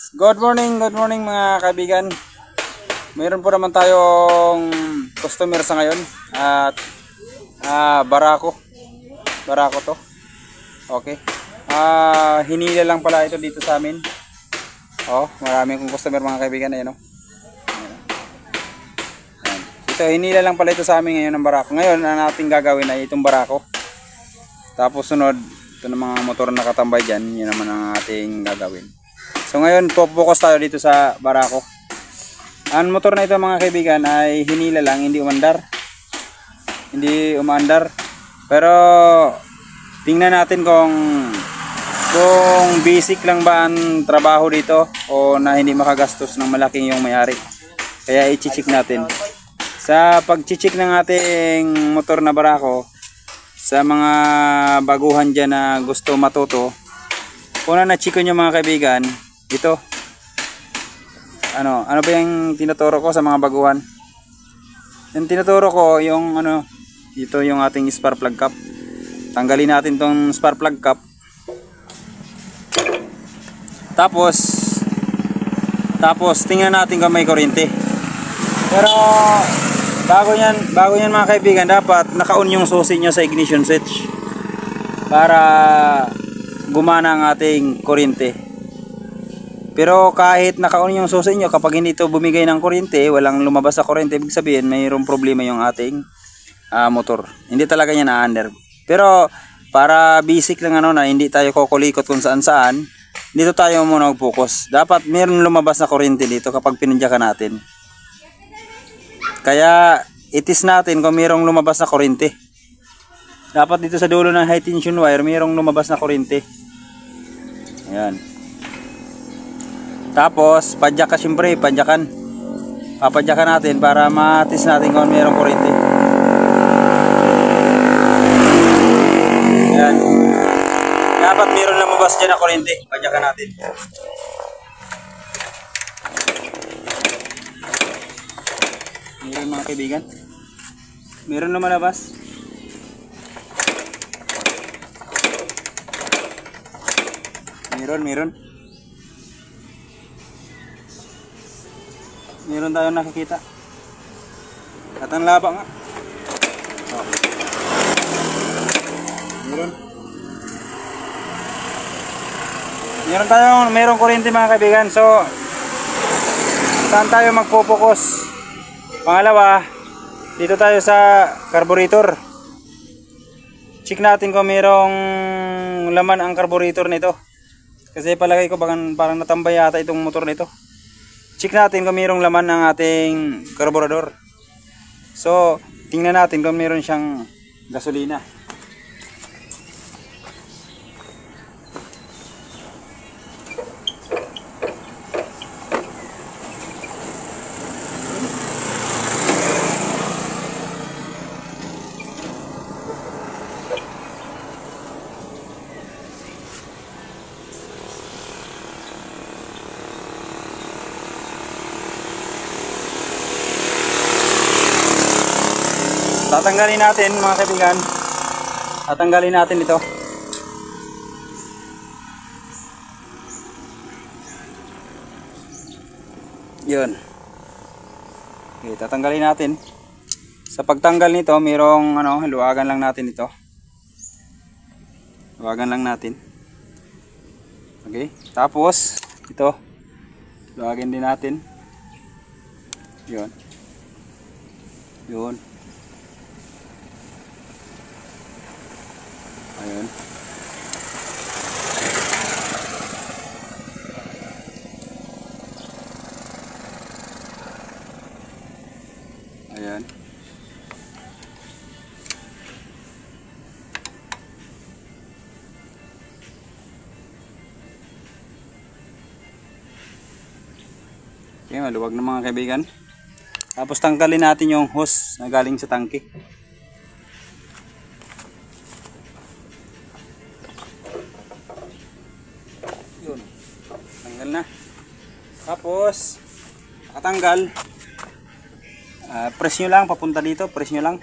Good morning mga kaibigan. Mayroon po naman tayong customer sa ngayon at barako to. Okay. Hinila lang pala ito dito sa amin. Oh, marami kong customer mga kaibigan, ayan oh. Ito, hinila lang pala ito sa amin ngayon ng barako. Ngayon, ang ating gagawin ay itong barako. Tapos sunod, ito ng mga motor na nakatambay dyan, yun naman ang ating gagawin. So ngayon, focus tayo dito sa barako. Ang motor na ito mga kaibigan ay hinila lang, hindi umaandar. Pero tingnan natin kung basic lang ba ang trabaho dito o na hindi makagastos ng malaking yung may-ari. Kaya i-check natin. Sa pag-check ng ating motor na barako, sa mga baguhan dyan na gusto matuto, una na check nyo mga kaibigan, ito. Ano ba yung tinuturo ko sa mga baguhan? Yung tinuturo ko, yung ito yung ating spark plug cap. Tanggalin natin tong spark plug cap. Tapos tingnan natin kung may kuryente. Pero bago yan mga kaibigan, dapat naka-on yung susi nyo sa ignition switch para gumana ang ating kuryente. Pero kahit naka-on yung susi nyo, kapag hindi ito bumigay ng kuryente, walang lumabas sa kuryente, ibig sabihin mayroong problema yung ating motor. Hindi talaga niya na-under. Pero para basic lang na hindi tayo kukulikot kung saan, dito tayo muna mag-focus. Dapat mayroong lumabas na kuryente dito kapag pinindyakan natin. Kaya itis natin kung mayroong lumabas na kuryente. Dapat dito sa dulo ng high tension wire, mayroong lumabas na kuryente. Ayan. Tapos, padyakan. Papadyakan natin para matis natin kung mayroong kuryente. Ayan. Dapat mayroong lumabas dyan na kuryente. Padyakan natin. Mayroon mga kaibigan. Mayroon na malabas. Mayroon. Meron tayong nakikita. At ang laba nga. Oh. Meron kuryente mga kaibigan. So saan tayo magpo-focus? Pangalawa, dito tayo sa carburetor. Check natin kung merong laman ang carburetor nito. Kasi palagay ko parang natambay yata itong motor nito. Check natin kung mayroong laman ng ating carburetor. So, tingnan natin kung mayroon siyang gasolina. Tatanggalin natin mga kaibigan. Tatanggalin natin ito. Yun. Okay, tatanggalin natin. Sa pagtanggal nito, mayroong luwagan lang natin ito. Luwagan lang natin. Okay, tapos ito. Luwagin din natin. Yun. Ayan. Ayan. Okay, maluwag na mga kaibigan. Tapos tanggalin natin yung hose na galing sa tangke. Tanggal na. Tapos nakatanggal, press nyo lang papunta dito, press nyo lang.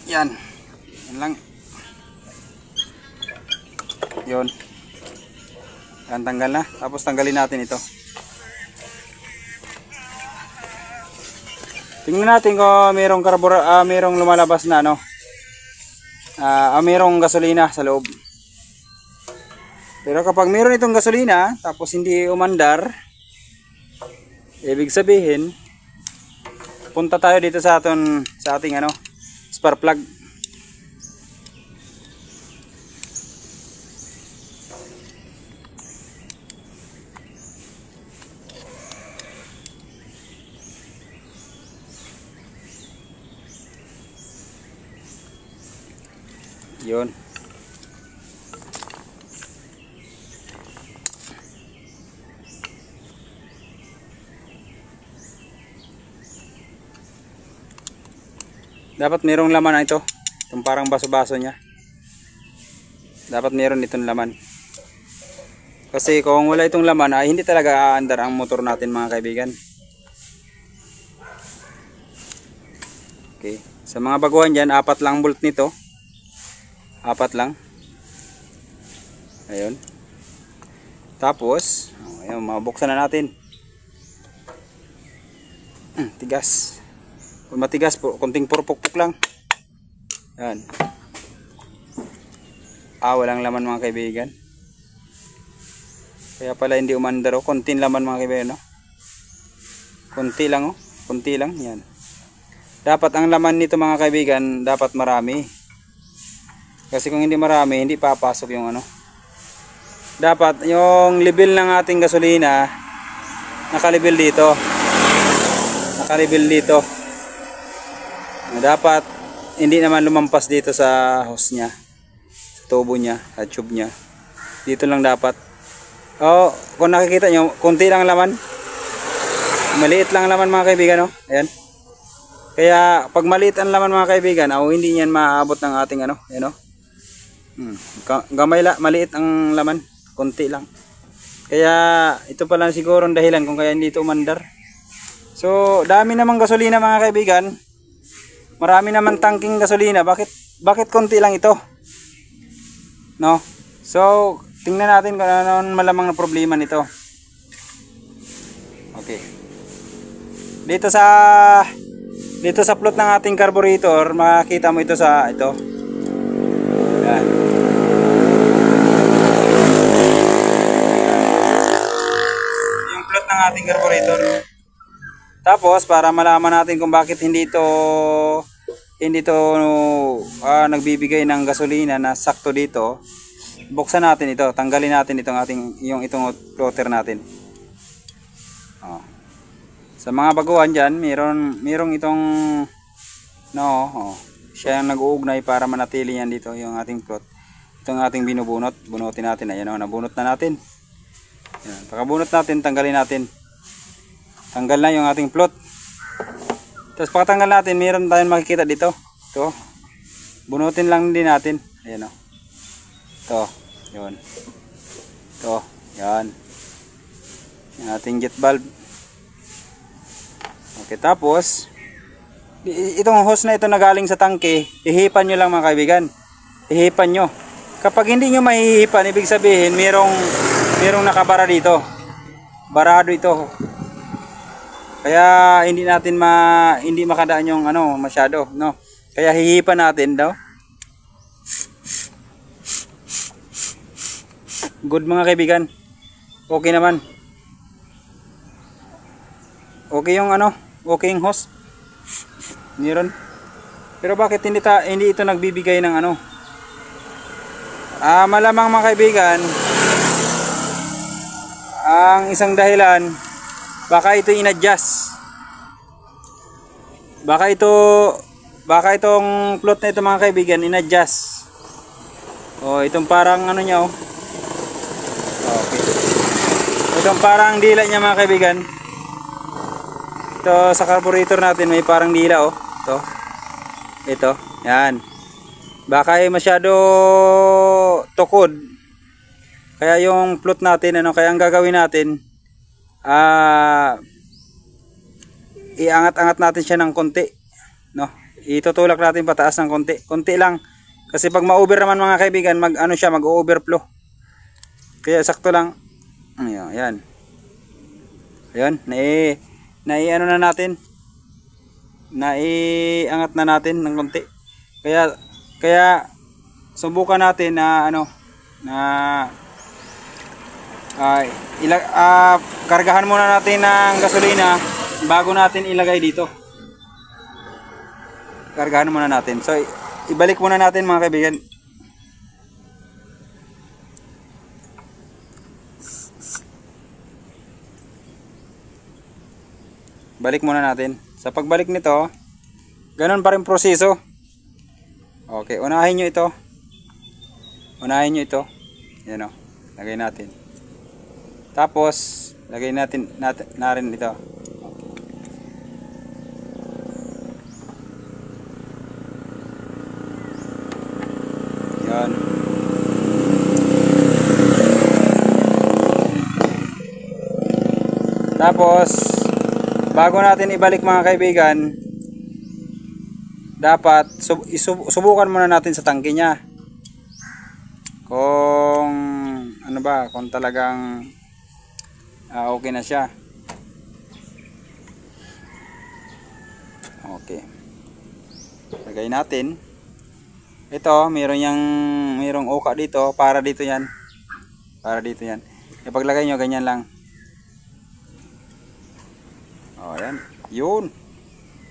Yan lang. Yun. Yan, tanggal na. Tapos tanggalin natin ito. Tingnan natin kung merong lumalabas na ano. Merong gasolina sa loob. Pero kapag meron itong gasolina tapos hindi umandar, ibig sabihin punta tayo dito sa ating ano, spark plug. Yun. Dapat mayroong laman ito. Itong parang baso-baso niya. Dapat mayroon itong laman. Kasi kung wala itong laman ay hindi talaga aandar ang motor natin mga kaibigan. Okay. Sa mga baguhan dyan, 4 lang bolt nito. 4 lang. Ayun. Tapos, ayun, mabuksan na natin. Tigas. Kung matigas po, konting purpok-pok lang. Yan. Walang laman mga kaibigan. Kaya pala hindi umandar. Konting laman mga kaibigan, no? Konti lang, oh. Konti lang, yan. Dapat ang laman nito mga kaibigan, dapat marami. Kasi kung hindi marami, hindi papasok yung ano. Dapat yung level ng ating gasolina naka-level dito. Naka-level dito. Dapat hindi naman lumampas dito sa hose niya, sa tubo niya, sa tube niya. Dito lang dapat. Kung nakikita nyo, konti lang laman. Maliit lang laman mga kaibigan, no? Ayan. Kaya pag maliit ang laman mga kaibigan, hindi niyan maaabot ng ating ano, ayan, no? Maliit ang laman, konti lang. Kaya ito pala siguro ang dahilan kung kaya hindi ito umandar. So dami namang gasolina mga kaibigan, marami naman tangking gasolina, bakit konti lang ito, no? So tingnan natin kung ano malamang na problema nito. Okay, dito sa plot ng ating carburetor, makikita mo ito sa ito. Yan. Yung plot ng ating carburetor. Tapos para malaman natin kung bakit hindi ito nagbibigay ng gasolina na sakto dito, buksan natin ito, tanggalin natin itong floater natin. Sa mga baguhan dyan, mayroong itong siya yung nag-uugnay para manatili yan dito yung ating float. Itong ating bunutin natin. Ayan, nabunot na natin. Ayan, pagkabunot natin, tanggalin natin. Tanggal na yung ating float. Tapos pagkatanggal natin, mayroon tayong makikita dito. Ito. Bunutin lang din natin. Ayan, ito. Yun. Ito. Yan. Yung ating jet valve. Okay, tapos itong hose na ito na galing sa tangke, ihipan nyo lang mga kaibigan. Ihipan nyo. Kapag hindi nyo mahihipan, ibig sabihin merong nakabara dito. Barado ito. Kaya hindi natin hindi makadaan yung masyado, no? Kaya hihipan natin daw. Good mga kaibigan. Okay naman. Okay yung okay yung hose. Meron. Pero bakit hindi ito nagbibigay ng malamang mga kaibigan, ang isang dahilan, baka ito in-adjust. Baka itong float na ito mga kaibigan in-adjust. Itong parang niya, okay. Itong parang dila niya mga kaibigan. Ito sa carburetor natin may parang dila, ito, yan. Baka masyado tukod. Kaya yung float natin, kaya ang gagawin natin, iangat-angat natin siya ng konti, no? Itutulak natin pataas ng konti lang. Kasi pag ma-over naman mga kaibigan, mag-overflow. Kaya sakto lang. Ayan. Ayan, ano na natin. Naiangat na natin ng konti. Kaya subukan natin na kargahan muna natin ng gasolina bago natin ilagay dito. Kargahan muna natin. So ibalik muna natin mga kaibigan. Balik muna natin. Sa pagbalik nito, ganun pa rin proseso. Okay, unahin nyo ito. Yan o. Lagay natin. Tapos, lagay natin na rin ito. Yan. Tapos, bago natin ibalik mga kaibigan, dapat subukan muna natin sa tangke niya. Kung kung talagang okay na siya. Okay. Lagay natin. Ito, mayroong uka dito, para dito 'yan. Ipaglagay nyo ganyan lang. Ayan. Yun.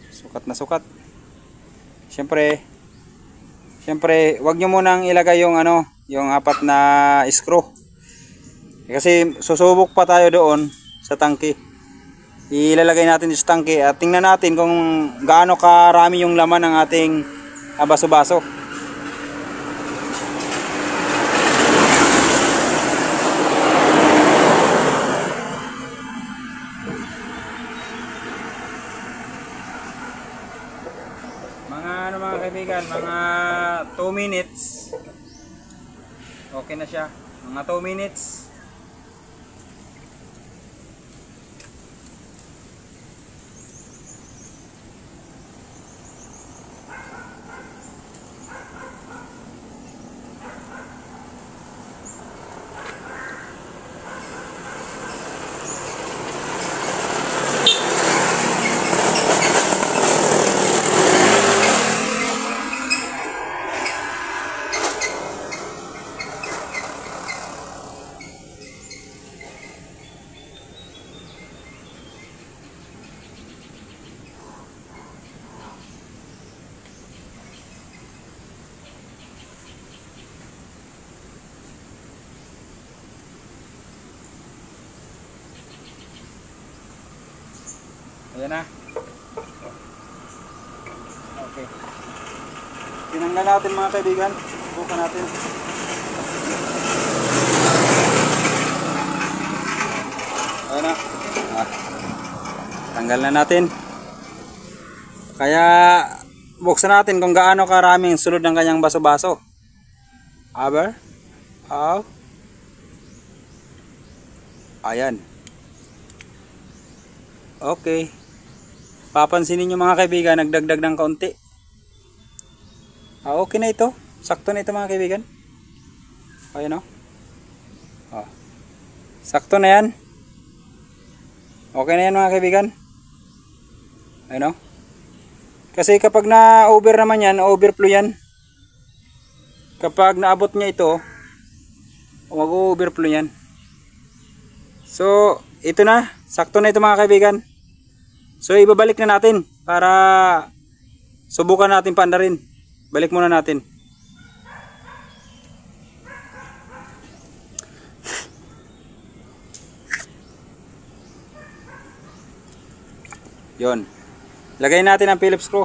Sukat na sukat. Siyempre, wag nyo munang ilagay yung yung 4 na screw. Kasi susubok pa tayo doon sa tangke. Ilalagay natin sa tangke at tingnan natin kung gaano karami yung laman ng ating baso-baso. Mga kaibigan, mga 2 minutes. Okay na siya. Mga 2 minutes. Ayan na. Okay. Tinanggal natin mga kaibigan. Subukan natin. Ayan na. Tanggal na natin. Kaya buksan natin kung gaano karaming sulod ng kanyang baso-baso. Ayan. Okay. Papansinin nyo mga kaibigan, nagdagdag ng kaunti. Okay na ito. Sakto na ito mga kaibigan. Ayan o. Sakto na yan. Okay na yan mga kaibigan. Ayan o. Kasi kapag na-over naman yan, overflow yan. Kapag naabot niya ito, mag-overflow yan. So, ito na. Sakto na ito mga kaibigan. So ibabalik na natin para subukan natin paandarin. Balik muna natin. Yon. Lagay natin ang Phillips screw.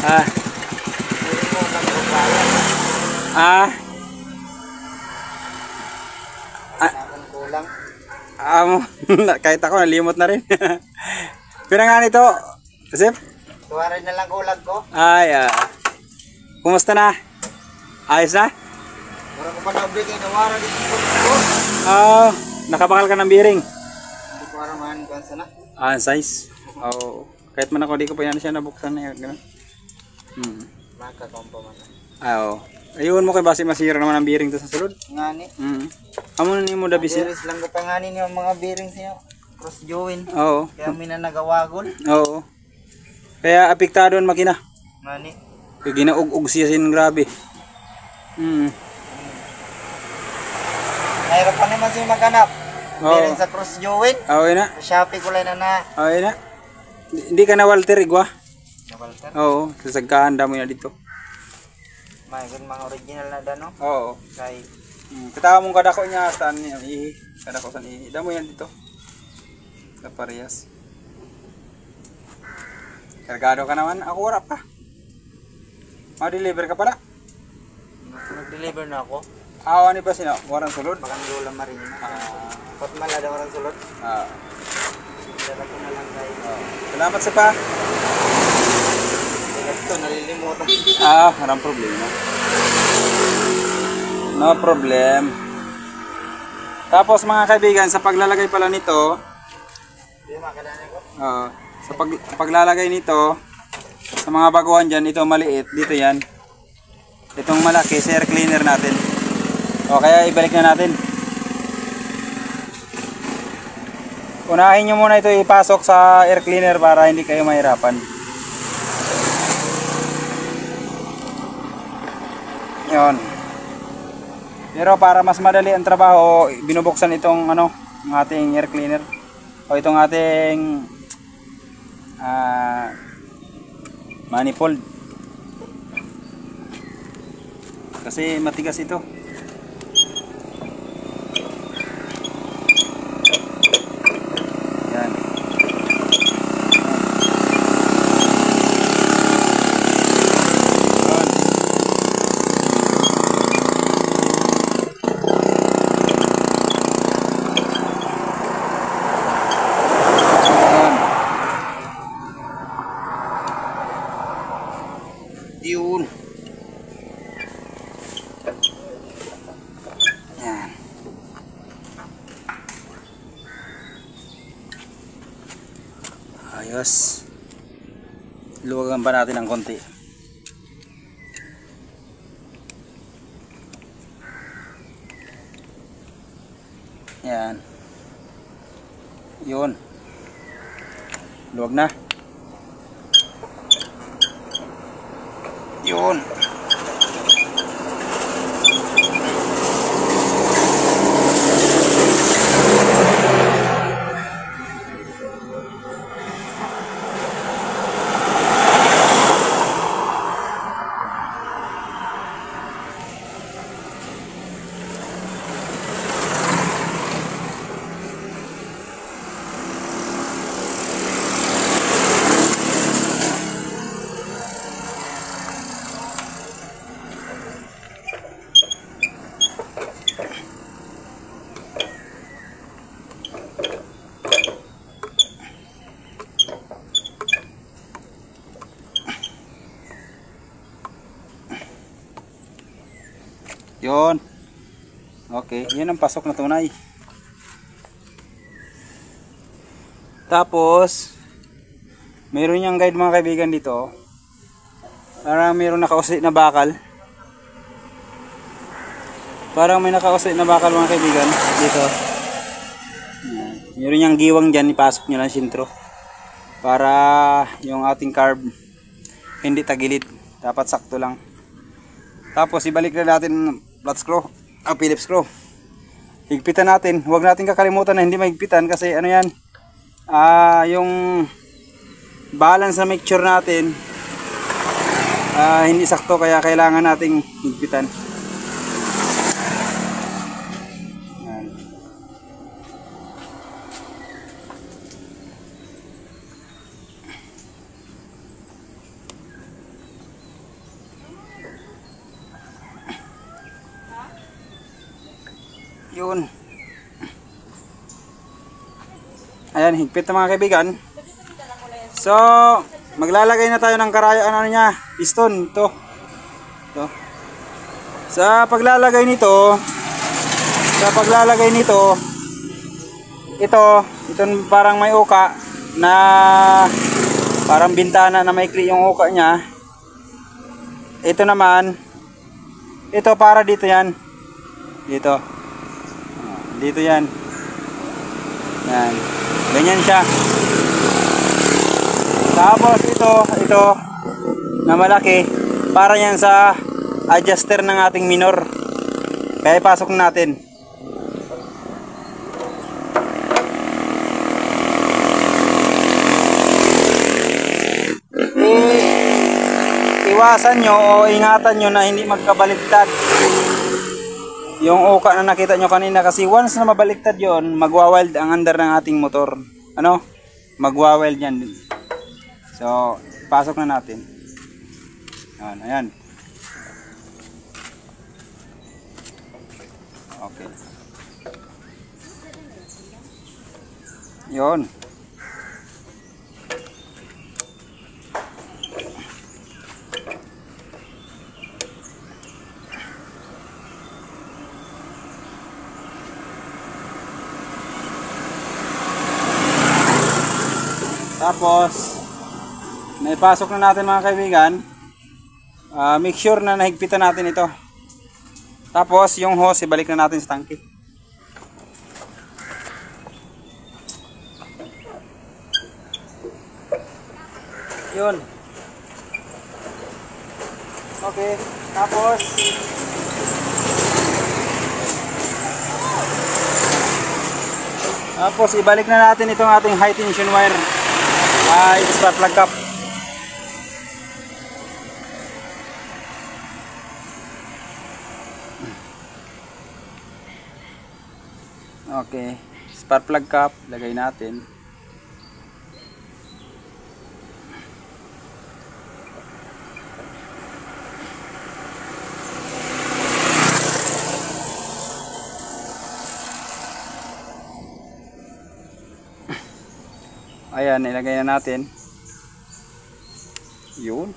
Ah, Hindi mo magbabayan. ah, Akan kulang. kahit ako nalimot na rin. Pero nga nito, Sip? Tuwarin na lang kulag ko. Ay, kumusta na? Ayos na? Mura ko pa na-break yung nawaran dito ko. Nakabakal ka ng bearing. Hindi ko araman kung sana. Ang size. Kahit man ako, di ko pa yan siya nabuksan na yun. Ganun. Makakompo man. Oo. Ayun mo kay base masira naman ang bearing to sa sulod. Ngani. Amo na nimo da bisya. Bearings lang ko panganin yung mga bearings niyo. Cross join. Oo. Kaya may na nagawagol. Oo. Kaya apektado ang makina. Ngani. Kaya ginaug-ug siya sin grabe. Nahirapan naman siya maghanap. Oo. Bearing sa cross join. Okay na. Sa Shopee ko lang na. Okay na. Hindi ka na Walter Igwa. Nabalter. Oo. Sasagkahan damo na dito. May mga original na dano. Oo. Kay Kita mong kadako niya saan niya ihi. Kadako saan ihi. Damo yan dito. Sa parehas. Kargado ka naman. Ako wala pa. Ma-deliver ka pala. nag-deliver na ako. Awa ni pa sino? Warang sulod. Bakang lula marin. Pat malada orang sulod. Dala ko na lang kay. Salamat sa pa. Ito nalilimutan. Walang problema. No problem. Tapos mga kaibigan, sa paglalagay pala nito, Di makalanan ko. sa paglalagay nito, sa mga baguhan dyan, ito maliit, dito yan. Itong malaki, sa air cleaner natin. Kaya ibalik na natin. Unahin nyo muna ito ipasok sa air cleaner para hindi kayo mahirapan. Yun. Pero para mas madali ang trabaho, binubuksan itong ang ating air cleaner o itong ating manifold. Kasi matigas ito. Yan. Yun. Yan. Ayos. Luwagan pa natin ng konti. Yan. Yun. Luwag na. Yun. Yun. Okay, yan ang pasok na tunay. Tapos meron niyang guide mga kaibigan dito. Parang meron nakauslit na bakal. Parang may nakauslit na bakal mga kaibigan dito. Meron niyang giwang dyan, ipasok niyo lang sintro. Para yung ating carb hindi tagilid. Dapat sakto lang. Tapos ibalik na natin flat screw, Phillips screw. Higpitan natin. Huwag natin kakalimutan na hindi mahigpitan kasi ano yan, yung balance na mixture natin hindi sakto, kaya kailangan nating higpitan. Yan. Yun. Ayan, higpit na mga kaibigan. So, maglalagay na tayo ng karaya, ano niya, piston, ito. Sa paglalagay nito, ito parang may uka na parang bintana na maikli yung uka niya. Ito naman, ito para dito yan. Dito yan. Yan. Ganyan siya. Tapos ito na malaki, para yan sa adjuster ng ating minor. Kaya ipasok natin. Iwasan nyo o ingatan nyo na hindi magkabaliktad yung uka na nakita nyo kanina, kasi once na mabaliktad yon, magwa-wild ang under ng ating motor. Ano? Magwa-wild yan. So, pasok na natin. Ayan. Okay. Yun. Tapos, naipasok na natin mga kaibigan. Make sure na nahigpitan natin ito. Tapos, yung hose, ibalik na natin sa tangke. Yun. Okay. Tapos, ibalik na natin itong ating high tension wire. Spark plug cap. Okay, spark plug cap, lagay natin. Ayan, ilagay na natin. Yun.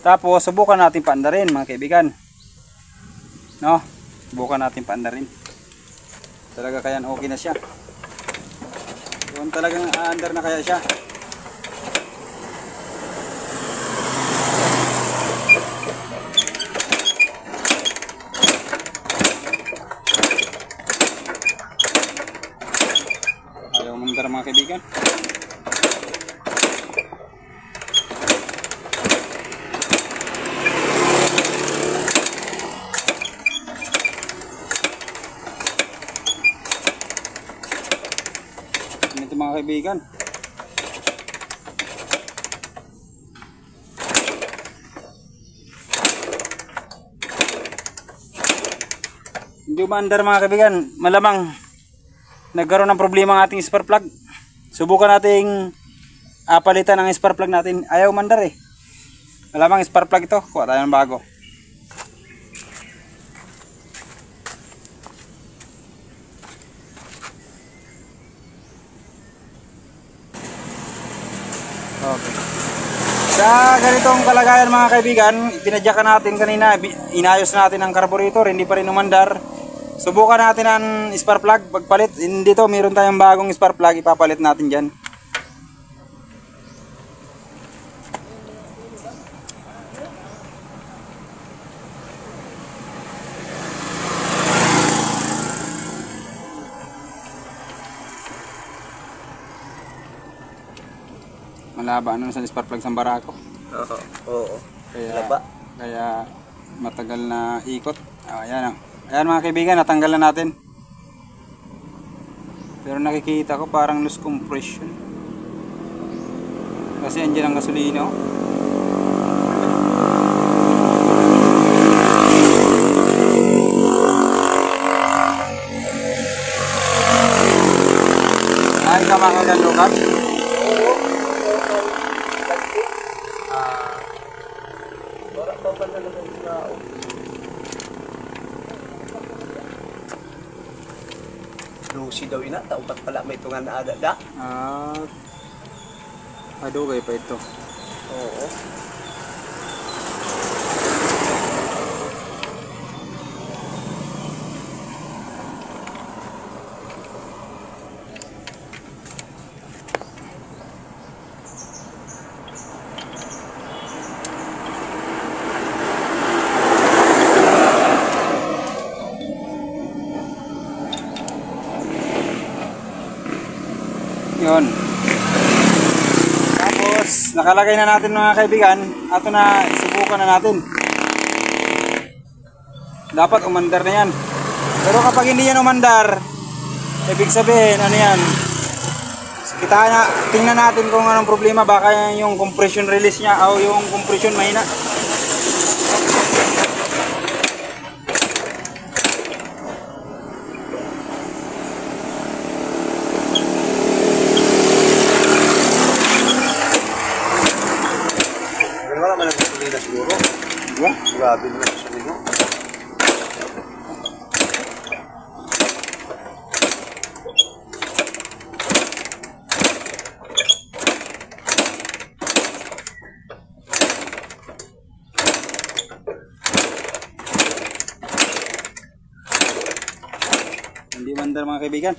Tapos, subukan natin paandarin mga kaibigan. No? Subukan natin paandarin. Talaga kaya okay na siya. Yun, talagang under na kaya siya. Ayaw mandar mga kaibigan. Ito mga kaibigan. Hindi umaandar mga kaibigan. Malamang nagkaroon ng problema ang ating spark plug. Subukan nating palitan ang spark plug natin. Ayaw umandar eh. Malamang spark plug ito. Kuha tayo ng bago. Okay. Sa ganitong kalagayan mga kaibigan, pinadyakan natin kanina, inayos natin ang carburetor, hindi pa rin umandar. Subukan natin ang spark plug, pagpalit. Dito meron tayong bagong spark plug, ipapalit natin dyan. Malaba ano sa spark plug sa barako. Oo. Kaya matagal na ikot. Ayan. Ayan mga kaibigan, natanggal na natin. Pero nakikita ko parang loose compression. Kasi andyan ang gasolina. Ay ka mga kalukat. Lucy daw ina, taupat pala may tungan na ada da. Adugay pa ito. Oo. Yun. Tapos, nakalagay na natin mga kaibigan. Ato na, subukan na natin. Dapat umandar na yan. Pero kapag hindi yan umandar, ibig sabihin, ano yan? Tingnan natin kung anong problema. Baka yung compression release niya o yung compression mahina. Wala man ang pulina siguro. Diba? Grabe naman sa nino. Hindi mandar mga kaibigan.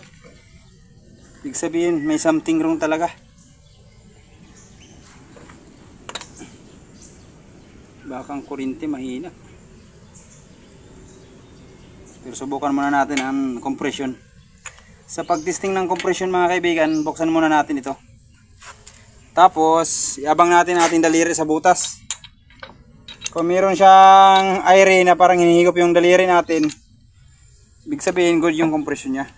Ibig sabihin may something wrong talaga. Baka ang kuryente mahina. Pero subukan muna natin ang compression. Sa pagtesting ng compression mga kaibigan, buksan muna natin ito. Tapos iabang natin ating daliri sa butas. Kung meron siyang aire na parang hinihigop yung daliri natin, ibig sabihin good yung compression niya.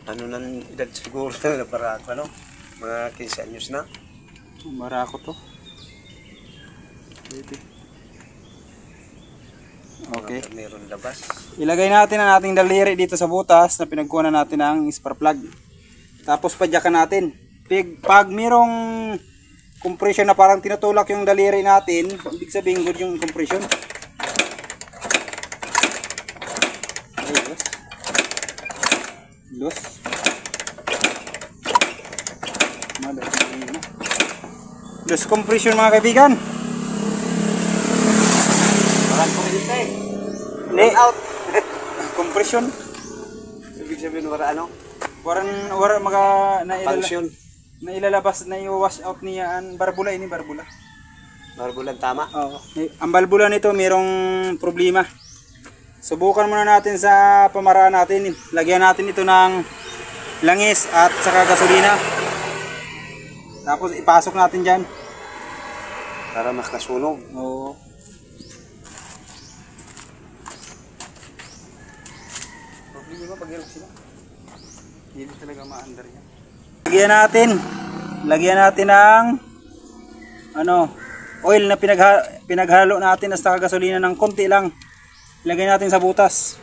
Ano nang edad siguro na para ano? Mga 15 anyos na. Marako to. Okay. Meron labas. Ilagay natin ang ating daliri dito sa butas na pinagkunan natin ng spark plug. Tapos padyakan natin. Pag merong compression na parang tinutulak yung daliri natin, ibig sabihin good yung compression. Los. Los compression mga kaibigan. Parang kuryente. Hindi. Out. Compression. Ibig sabihin wala ano? Wala mga Function. nailalabas na i-wash out niya ang barbula ini barbula. Barbulan tama. Oo. Ang barbula nito mayroong problema. Subukan muna natin sa pamaraan natin. Lagyan natin ito ng langis at saka gasolina. Tapos ipasok natin diyan. Para makasunog. Oo. Problema pag yellow sila. Hindi talaga ma-under yan. Lagyan natin ng oil na pinaghalo natin at saka gasolina ng konti lang. Ilagay natin sa butas.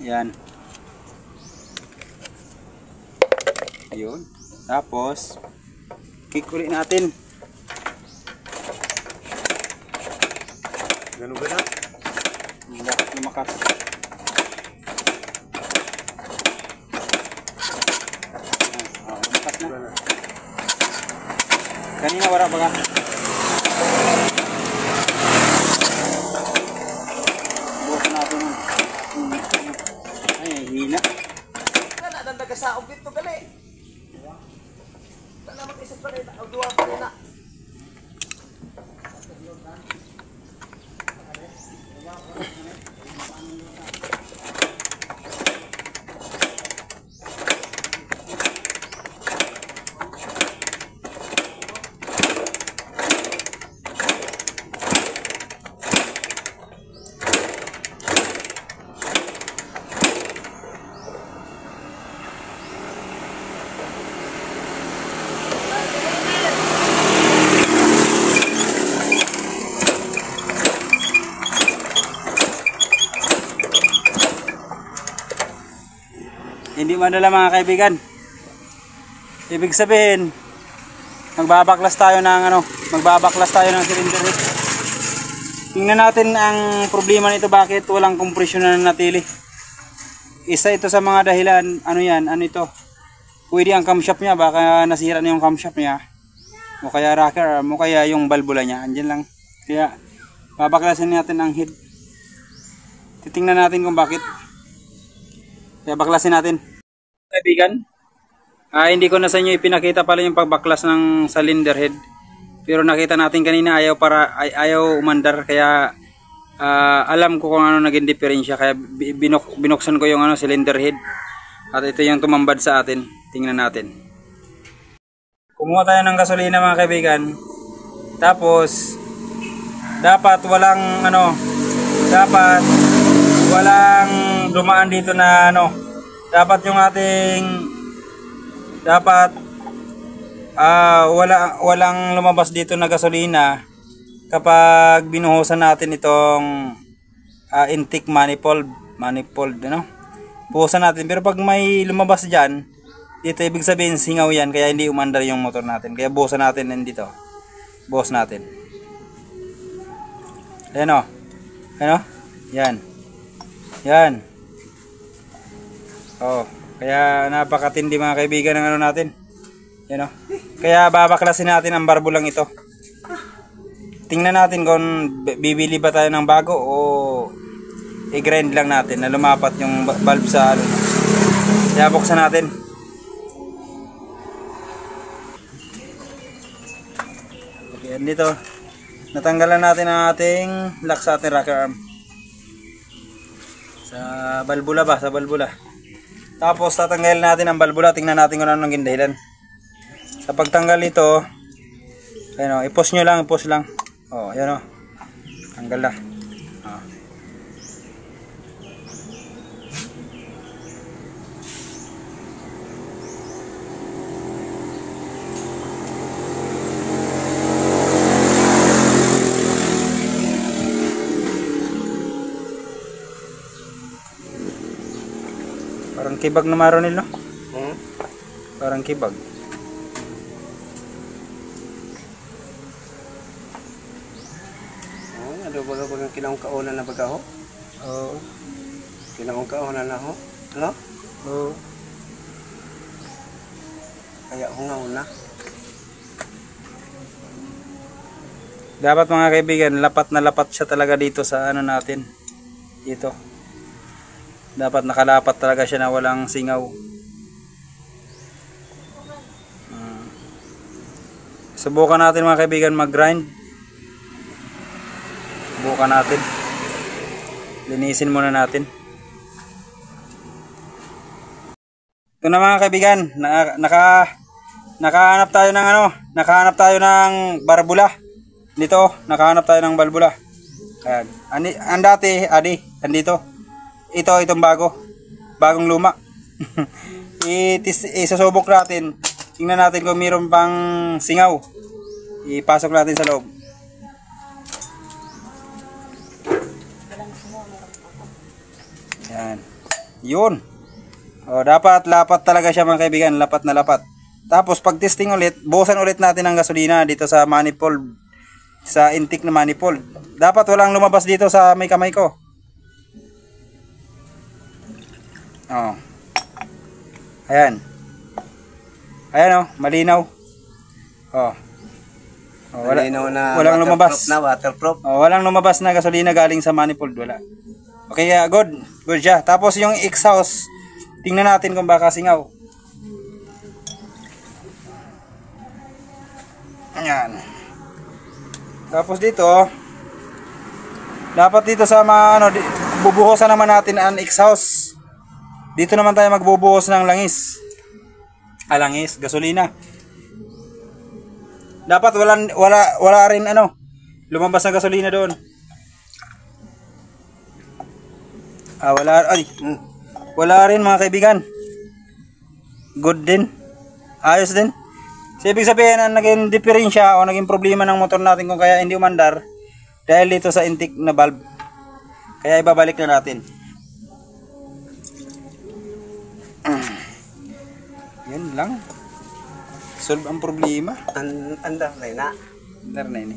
Yan. Ayun. Tapos kick ulit natin. Ganun ba na? Bakit lumakas? Lumakas na. Kanina wala ba ka? Bukan natin. Ay, hina. Wala nang nagasaog dito gali. Wala mag-isip pa rin. Duwa pa rin na. madala mga kaibigan. Ibig sabihin, magbabaklas tayo ng cylinder head. Tingnan natin ang problema nito, bakit walang kompresyon na natili. Isa ito sa mga dahilan. Ano ito? Pwede ang camshaft niya, baka nasira na yung camshaft niya. O kaya rocker arm, o kaya yung valvula niya. Andyan lang. Kaya babaklasin natin ang head. Titingnan natin kung bakit. Kaya baklasin natin. Kaibigan, hindi ko na sa inyo ipinakita pala yung pagbaklas ng cylinder head. Pero nakita natin kanina ayaw umandar, kaya alam ko kung ano naging diferensya, kaya binuksan ko yung cylinder head. At ito yung tumambad sa atin. Tingnan natin. Kumuha tayo ng gasolina mga kaibigan. Tapos dapat walang dumaan dito na dapat yung ating walang lumabas dito na gasolina kapag binuhusan natin itong intake manifold buhusan natin. Pero pag may lumabas dyan dito, ibig sabihin singaw yan, kaya hindi umandar yung motor natin. Kaya buhusan natin dito, buhos natin. Ayan yan. Kaya napakatindi mga kaibigan ng natin. Yan Kaya babaklasin natin ang barbulang ito. Tingnan natin kung bibili ba tayo ng bago o i-grind lang natin na lumapat yung valve sa Kaya buksan natin. Okay, dito. Natanggalan natin ang ating lock sa ating rocker arm. Sa valvula. Tapos tatanggalin natin ang valvula. Tingnan natin kung ano naging dahilan. Sa pagtanggal ito, i-push nyo lang, yan tanggal na. Parang kibag na maronil, no? Parang kibag. Baga kinahong kaunan na baga ho? Oo. Kinahong kaunan na ho? Ano? Oo. Kaya hungaw na. Dapat mga kaibigan, lapat na lapat siya talaga dito sa natin. Dito. Dapat nakalapat talaga siya na walang singaw. Subukan natin mga kaibigan mag-grind. Subukan natin. Linisin muna natin. Ito na mga kaibigan, nakahanap tayo ng barbula. Dito, nakahanap tayo ng barbula. Ayan. Ang dati, andito. Itong bagong luma. Isusubok natin. Tingnan natin kung mayroon pang singaw. Ipasok natin sa loob. Yan. Yun. Dapat lapat talaga siya mga kaibigan. Lapat na lapat. Tapos pag testing ulit, buhusan ulit natin ang gasolina dito sa manifold. Sa intake na manifold. Dapat walang lumabas dito sa may kamay ko. Ayan. Ayan malinaw. Walang lumabas. Waterproof. Walang lumabas na gasolina galing sa manifold, wala. Okay, good siya. Tapos yung exhaust, tingnan natin kung baka singaw. Ayan. Tapos dito, dapat dito sa bubuhusan naman natin ang exhaust. Dito naman tayo magbubuhos ng langis. Gasolina. Dapat wala rin lumabas na gasolina doon. Wala rin mga kaibigan. Good din. Ayos din. So, ibig sabihin ang naging diferensya o naging problema ng motor natin kung kaya hindi umandar dahil dito sa intake na valve. Kaya ibabalik na natin. Yan lang. Solve ang problema. Andar na na. Andar na ini.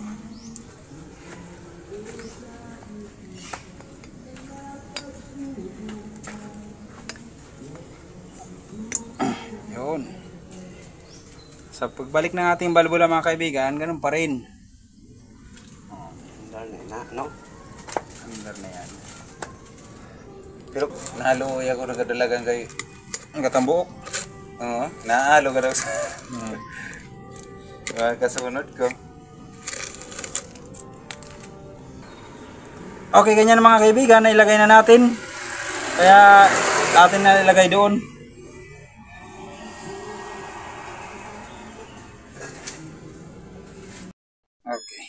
Yun. Sa pagbalik ng ating balbula mga kaibigan, ganun pa rin. Andar na na, no? Andar na yan. Pero Nahaluoy ako na kadalagan kay ang katambuok. Oo, naalo ka daw sa kasunod ko. Okay, ganyan mga kaibigan, nailagay na natin. Kaya atin na ilagay doon. Okay.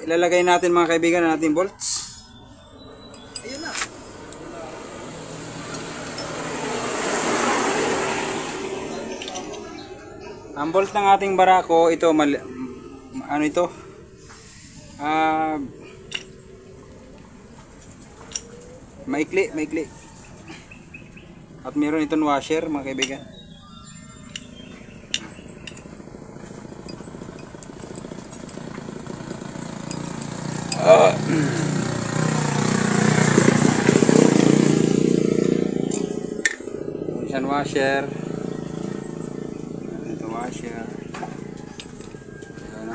Ilalagay natin mga kaibigan ang ating bolts. ayun na. Ang bolt ng ating barako, ito ano ito? Maikli. At meron itong washer mga kaibigan. Yan washer. Ito washer. Ayan.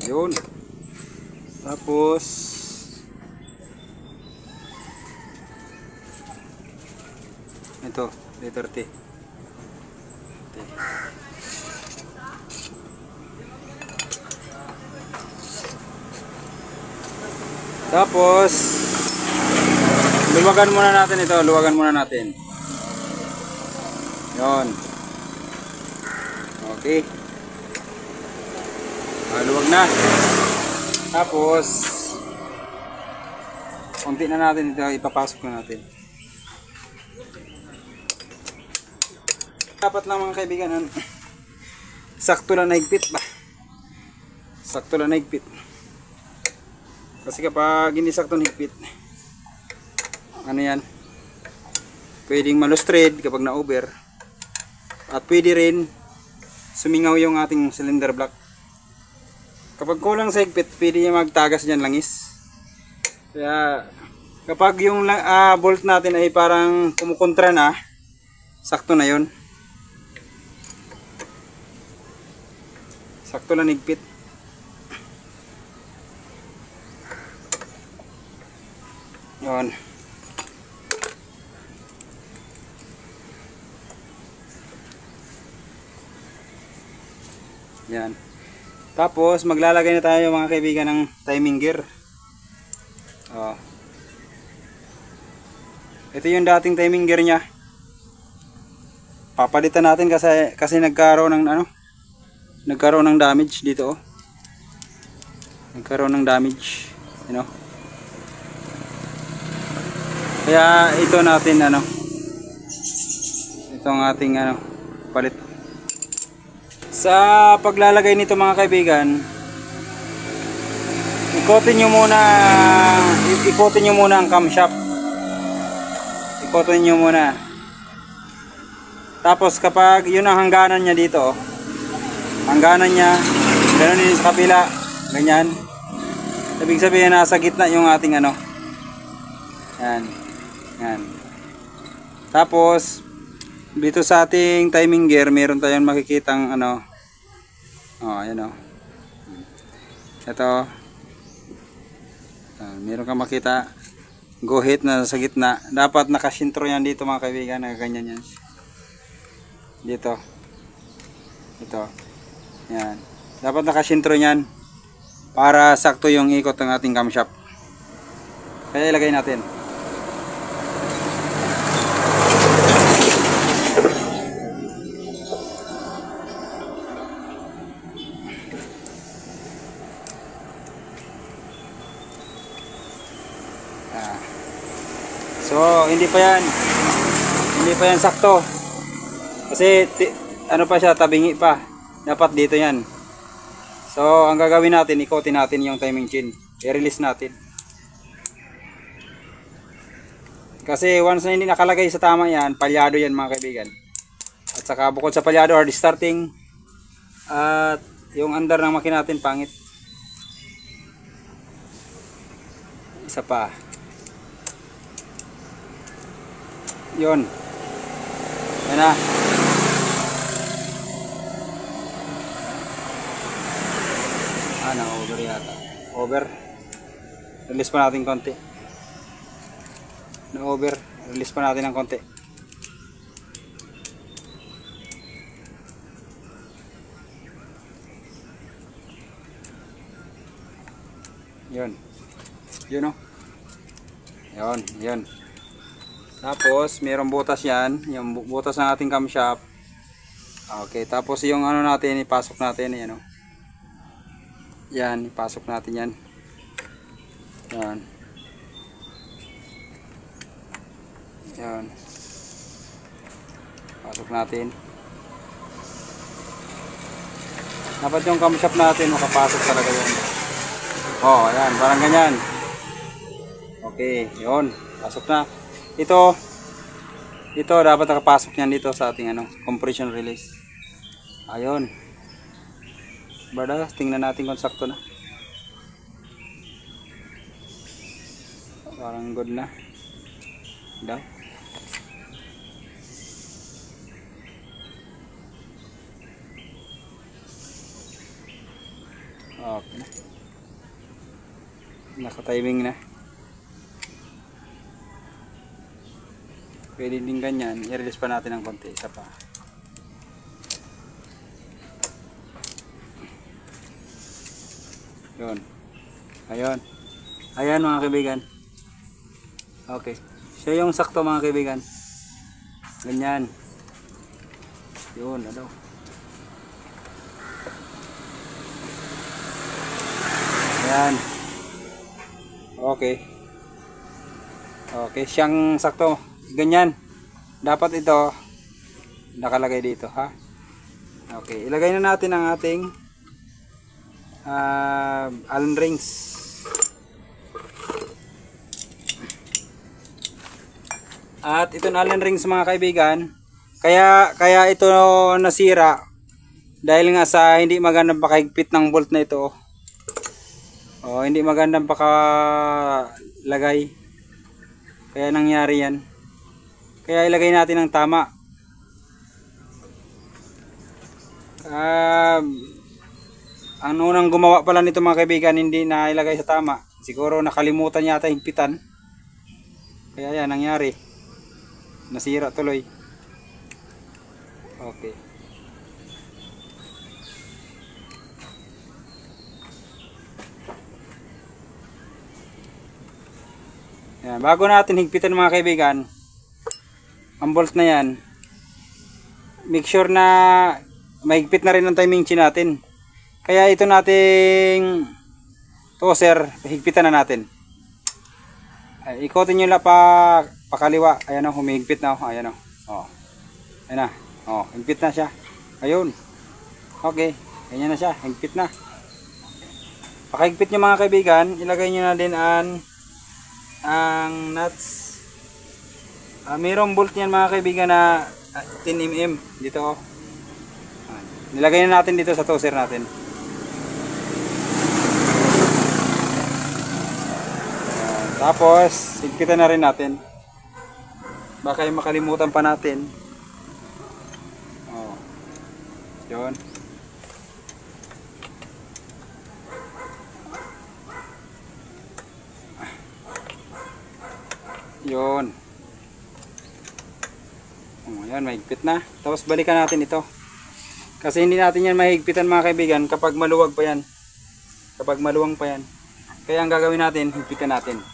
Yun. Tapos ito, letter T. Tapos luwagan muna natin ito, luwagan muna natin. Yon. Okay. Luwag na. Tapos konti na natin ito, ipapasok na natin. Dapat lang mga kaibigan, sakto lang naigpit ba? Sakto lang naigpit. Kasi kapag hindi sakto naigpit, ano yan? Pwedeng malustred kapag na-over. At pwede rin sumingaw yung ating cylinder block. Kapag kulang sa higpit, pwede yung magtagas dyan langis. Kaya kapag yung bolt natin ay parang kumukontra na, sakto na yun. Sakto lang higpit. Yun. Yan. Tapos maglalagay na tayo mga kaibigan ng timing gear. Oh. Ito yung dating timing gear niya. Papalitan natin kasi nagkaroon ng damage dito, oh. Nagkaroon ng damage, you know. Kaya ito natin itong ating palit. Sa paglalagay nito mga kaibigan, ikotin nyo muna ang camshaft. Ikotin nyo muna. Tapos kapag yun ang hangganan niya dito, hangganan niya, ganoon din sa kabila, ganyan. Ibig sabihin nasa gitna yung ating yan. Yan. Tapos dito sa ating timing gear, meron tayong makikitang ayan o. Ito. Meron kang makita go hit na sa gitna. Dapat nakasintro yan dito mga kaibigan, ganyan yan. Dito. Ito. Yan. Dapat nakasintro yan para sakto yung ikot ng ating camshaft. Kaya ilagay natin. So hindi pa yan sakto kasi pa siya, tabingi pa, dapat dito yan. So ang gagawin natin, ikotin natin yung timing chain, i-release natin. Kasi once na hindi nakalagay sa tama yan, palyado yan mga kaibigan. At saka bukod sa palyado, hard starting. At yung under ng makina natin pangit. Isa pa. Yun. Yan na. Na-over yata. Over. Release pa natin konti. Na-over. Release pa natin ng konti. Yun. Yun o. Yun. Yun. Tapos, mayroong butas yan. Yung butas ng ating camshaft. Okay. Tapos, yung ano natin, ipasok natin. Yan o. Yan. Ipasok natin yan. Yan. Yan. Pasok natin. Dapat yung camshaft natin makapasok talaga yan. Oh, ayan, parang ganyan. Okay, yun. Pasok na. Ito dapat nakapasok yan dito sa ating ano, compression release. Ayun. Bada, tingnan natin kung sakto na. Parang good na. Daw. Okay na. Naka-timing na. Pwede din ganyan. I-release pa natin ng konti. Isa pa. Yun. Ayun. Ayan mga kaibigan. Okay. Siya yung sakto mga kaibigan. Ganyan. Yun. Ano. Ayan. Okay. Okay. Siyang sakto. Ganyan. Dapat ito nakalagay dito. Ha? Okay. Ilagay na natin ang ating Allen rings. At ito na Allen rings mga kaibigan. Kaya ito nasira dahil nga sa hindi magandang pakahigpit ng bolt na ito. Hindi magandang pakalagay. Kaya nangyari yan. Kaya ilagay natin ng tama. Ang unang gumawa pala nito mga kaibigan, hindi na ilagay sa tama. Siguro nakalimutan yata higpitan. Kaya yan nangyari. Nasira tuloy. Okay. Yan, bago natin higpitan mga kaibigan, ang bolt na yan, make sure na mahigpit na rin ang timing chain natin. Kaya ito nating toser, higpitan na natin. Ay, ikotin nyo lang pakaliwa. Ayan o, humihigpit na o. Ayan o. O. Ayan na. O, higpit na siya. Ayun. Okay. Ganyan na siya. Higpit na. Pakahigpit nyo mga kaibigan, ilagay nyo na din ang nuts. Mayroong bolt yan mga kaibigan na 10mm. Dito o. Nilagay na natin dito sa toser natin. Tapos, higpitan na rin natin. Baka yung makalimutan pa natin. Oh. Yun. Yun. Oh, yan, mahigpit na. Tapos balikan natin ito. Kasi hindi natin yan mahigpitan mga kaibigan kapag maluwag pa yan. Kapag maluwang pa yan. Kaya ang gagawin natin, higpitan natin.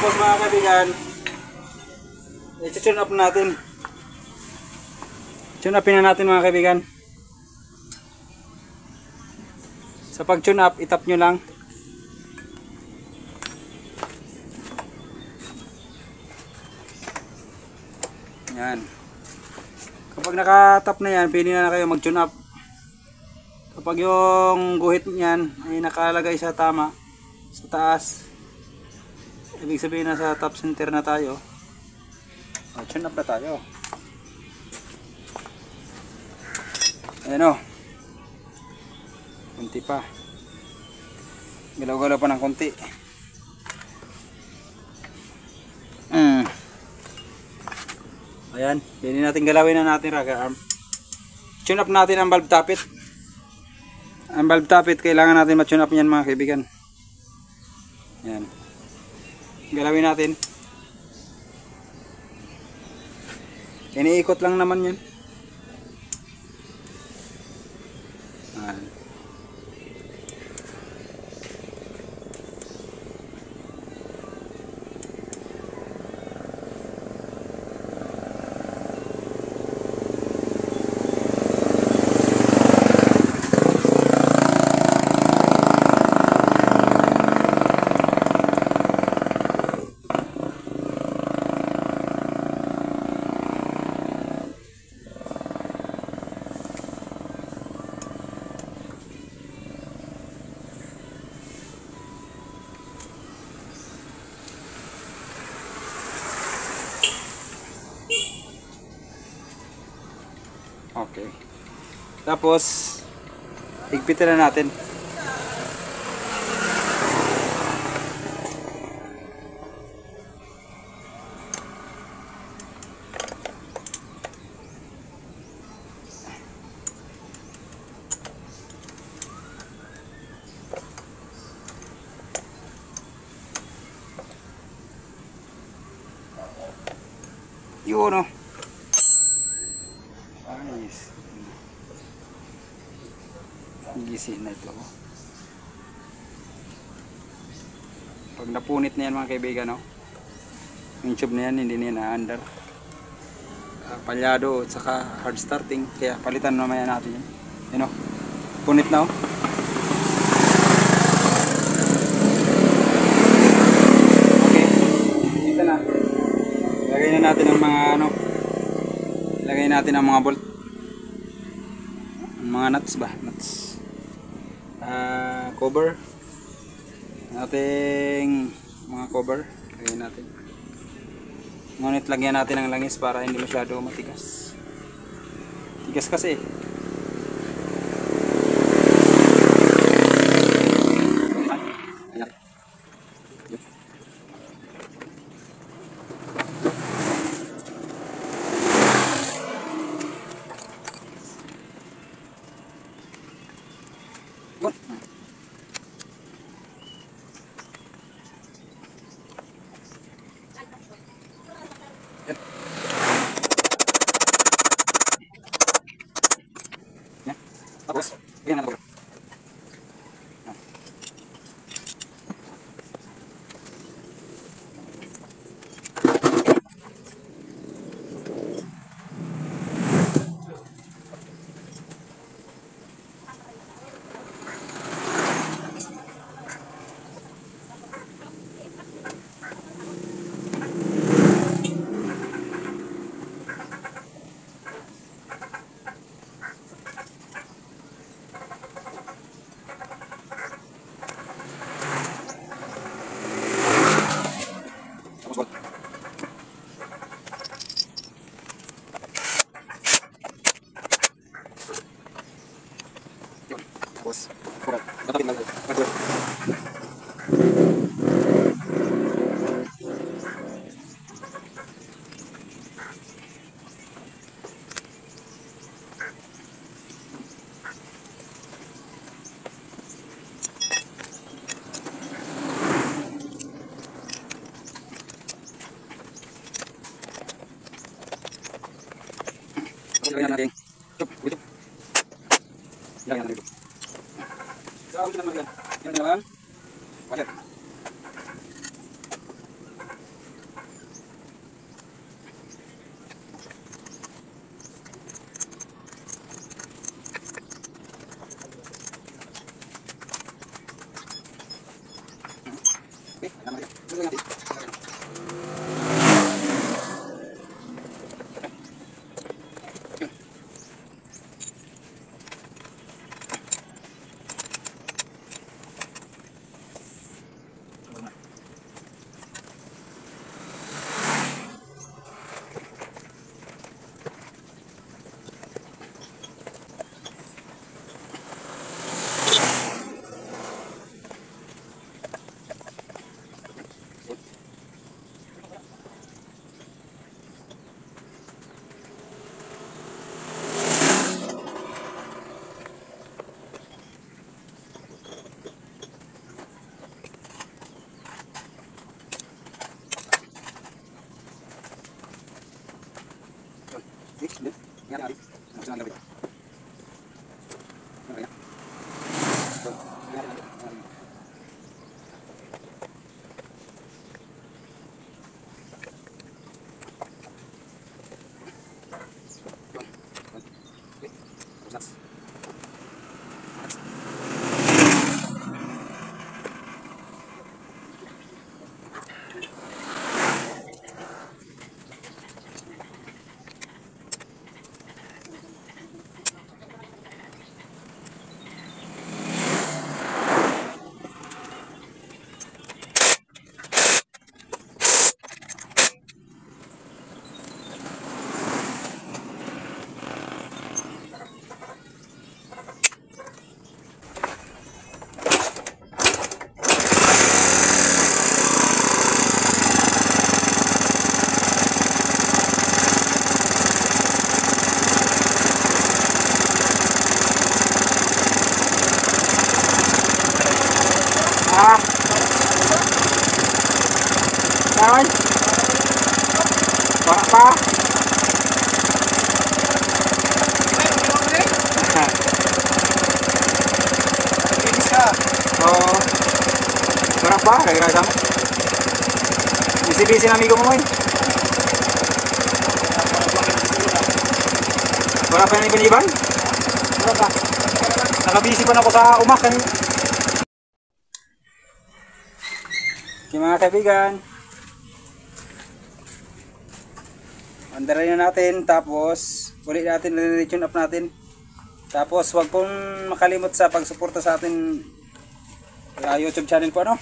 Tapos mga kaibigan, i-tune up natin. Tune upin na natin mga kaibigan. Sa pag tune up, itap nyo lang. Yan. Kapag nakatap na yan, pwede na kayo mag tune up. Kapag yung guhit niyan ay nakalagay sa tama, sa taas, ibig sabihin na sa top center na tayo. Tune up na tayo. Ayan o. Kunti pa. Galaw-galaw pa ng kunti. Ayan. Pwede natin galawin na natin raga arm. Tune up natin ang valve tappet. Ang valve tappet, kailangan natin ma-tune up yan mga kaibigan. Ayan. Galawin natin. Iniikot lang naman yan. Ayan. Okay. Tapos higpitin na natin. Yun o. Ayos. Gisi na ito. Pag napunit na yan mga kaibigan, no? Yung tube na yan, hindi na yan na-under. Palyado at saka hard starting. Kaya palitan naman natin yan. Yun o. Punit na o. Okay. Dito na. Lagay na natin ang mga ano. Lagay natin ang mga bolt. Ang mga nuts ba? Nuts. Cover. Ating mga cover. Lagay natin. Ngunit lagyan natin ang langis para hindi masyado matigas. Tigas kasi. Tapos, ganyan na. Tapos, tatapin lang. Lagyan natin. Ito. Lagyan natin ito. Sa ako naman yan. Yan na lang. Water. Ay! Wala pa! Oo. Wala pa? Kaya sa mo? Busy-busy na amigo mo ngayon. Wala pa yung iban-iban? Wala pa. Nakabisi pa na ako sa umak. Okay mga kaibigan. Andarin na natin, tapos ulit natin, tune up natin. Tapos wag pong makalimot sa pagsuporta sa ating YouTube channel po, ano?